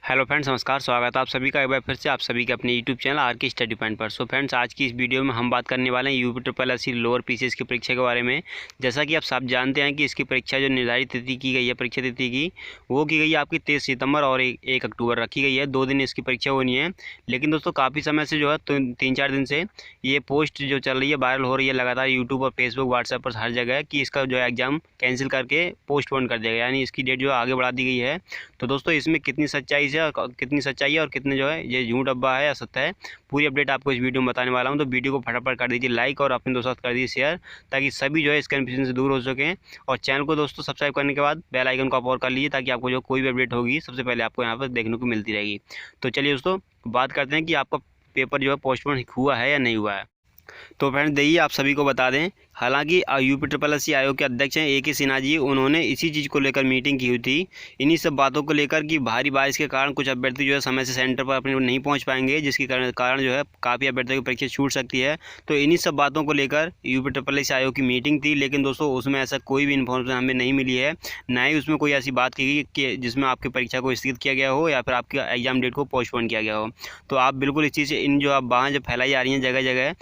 Hello friends, नमस्कार। स्वागत है आप सभी का एक बार फिर से आप सभी के अपने यूट्यूब चैनल आर के स्टडी पॉइंट पर। सो फ्रेंड्स, आज की इस वीडियो में हम बात करने वाले हैं UP triple S C lower PCS की परीक्षा के बारे में। जैसा कि आप सब जानते हैं कि इसकी परीक्षा जो निर्धारित तिथि की गई है, परीक्षा तिथि की, वो की गई है आपकी 23 सितंबर और 1 अक्टूबर रखी गई है। 2 दिन इसकी परीक्षा होनी है। लेकिन दोस्तों, काफ़ी समय से जो है तो 3-4 दिन से ये पोस्ट जो चल रही है, वायरल हो रही है लगातार यूट्यूब और फेसबुक, व्हाट्सएप पर हर जगह, कि इसका जो है एग्ज़ाम कैंसिल करके पोस्टपोन कर दिया गया, यानी इसकी डेट जो है आगे बढ़ा दी गई है। तो दोस्तों, इसमें कितनी सच्चाई है और कितने जो है ये झूठ अब्बा है या सत्य है, पूरी अपडेट आपको इस वीडियो में बताने वाला हूं। तो वीडियो को फटाफट कर दीजिए लाइक और अपने दोस्तों के साथ कर दीजिए शेयर, ताकि सभी जो है इस कन्फ्यूजन से दूर हो सकें। और चैनल को दोस्तों सब्सक्राइब करने के बाद बेल आइकन को आप और कर लीजिए, ताकि आपको जो कोई भी अपडेट होगी सबसे पहले आपको यहाँ पर देखने को मिलती रहेगी। तो चलिए दोस्तों, बात करते हैं कि आपका पेपर जो है पोस्टपोन हुआ है या नहीं हुआ है। तो फ्रेंड्स, देखिए, आप सभी को बता दें, हालांकि यूपी ट्रिपल एस सी आयोग के अध्यक्ष हैं ए के सिन्हा जी, उन्होंने इसी चीज़ को लेकर मीटिंग की हुई थी। इन्हीं सब बातों को लेकर कि भारी बारिश के कारण कुछ अभ्यर्थी जो है समय से सेंटर पर अपने नहीं पहुंच पाएंगे, जिसके कारण जो है काफ़ी अभ्यर्थियों की परीक्षा छूट सकती है। तो इन्हीं सब बातों को लेकर यूपी ट्रिपल एस सी आयोग की मीटिंग थी। लेकिन दोस्तों, उसमें ऐसा कोई भी इन्फॉर्मेशन हमें नहीं मिली है, ना ही उसमें कोई ऐसी बात की गई कि जिसमें आपकी परीक्षा को स्थगित किया गया हो या फिर आपके एग्जाम डेट को पोस्टपोन किया गया हो। तो आप बिल्कुल इस चीज़ से, इन जो अफवाहें जो फैलाई जा रही हैं जगह जगह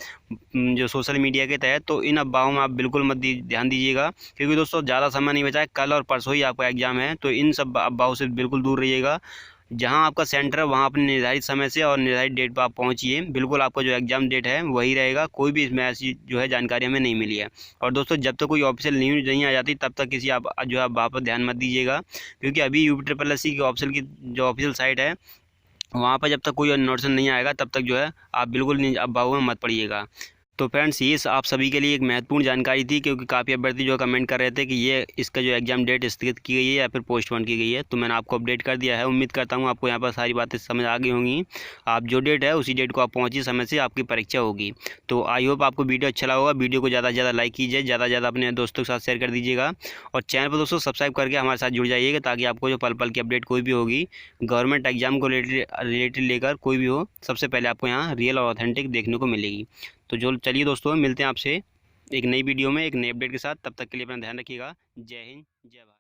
जो सोशल मीडिया के तहत, तो इन अफवाहों में आप बिल्कुल मत ध्यान दीजिएगा, क्योंकि दोस्तों ज़्यादा समय नहीं बचा है, कल और परसों ही आपका एग्ज़ाम है। तो इन सब अफवाहों से बिल्कुल दूर रहिएगा। जहां आपका सेंटर है वहां अपने निर्धारित समय से और निर्धारित डेट पर आप पहुंचिए। बिल्कुल आपका जो एग्ज़ाम डेट है वही रहेगा, कोई भी इसमें ऐसी जो है जानकारी हमें नहीं मिली है। और दोस्तों, जब तक कोई ऑफिशियल न्यूज़ नहीं आ जाती तब तक किसी आप जो है अफवाह पर ध्यान मत दीजिएगा, क्योंकि अभी यूपी ट्रिपल एस सी की ऑफिशियल साइट है, वहाँ पर जब तक कोई नोटिफिकेशन नहीं आएगा तब तक जो है आप बिल्कुल अफवाहों में मत पड़िएगा। तो फ्रेंड्स, ये आप सभी के लिए एक महत्वपूर्ण जानकारी थी, क्योंकि काफ़ी अभ्यर्थी जो कमेंट कर रहे थे कि ये इसका जो एग्ज़ाम डेट स्थगित की गई है या फिर पोस्टपोन की गई है। तो मैंने आपको अपडेट कर दिया है। उम्मीद करता हूँ आपको यहाँ पर सारी बातें समझ आ गई होंगी। आप जो डेट है उसी डेट को आप पहुँचिए, समय से आपकी परीक्षा होगी। तो आई होप आपको वीडियो अच्छा लगा होगा। वीडियो को ज़्यादा से ज़्यादा लाइक कीजिए, ज़्यादा से ज़्यादा अपने दोस्तों के साथ शेयर कर दीजिएगा। और चैनल पर दोस्तों सब्सक्राइब करके हमारे साथ जुड़ जाइएगा, ताकि आपको जो पल पल की अपडेट कोई भी होगी गवर्नमेंट एग्जाम को रिलेटेड लेकर कोई भी हो, सबसे पहले आपको यहाँ रियल और ऑथेंटिक देखने को मिलेगी। तो जो चलिए दोस्तों, मिलते हैं आपसे एक नई वीडियो में एक नई अपडेट के साथ। तब तक के लिए अपना ध्यान रखिएगा। जय हिंद, जय भारत।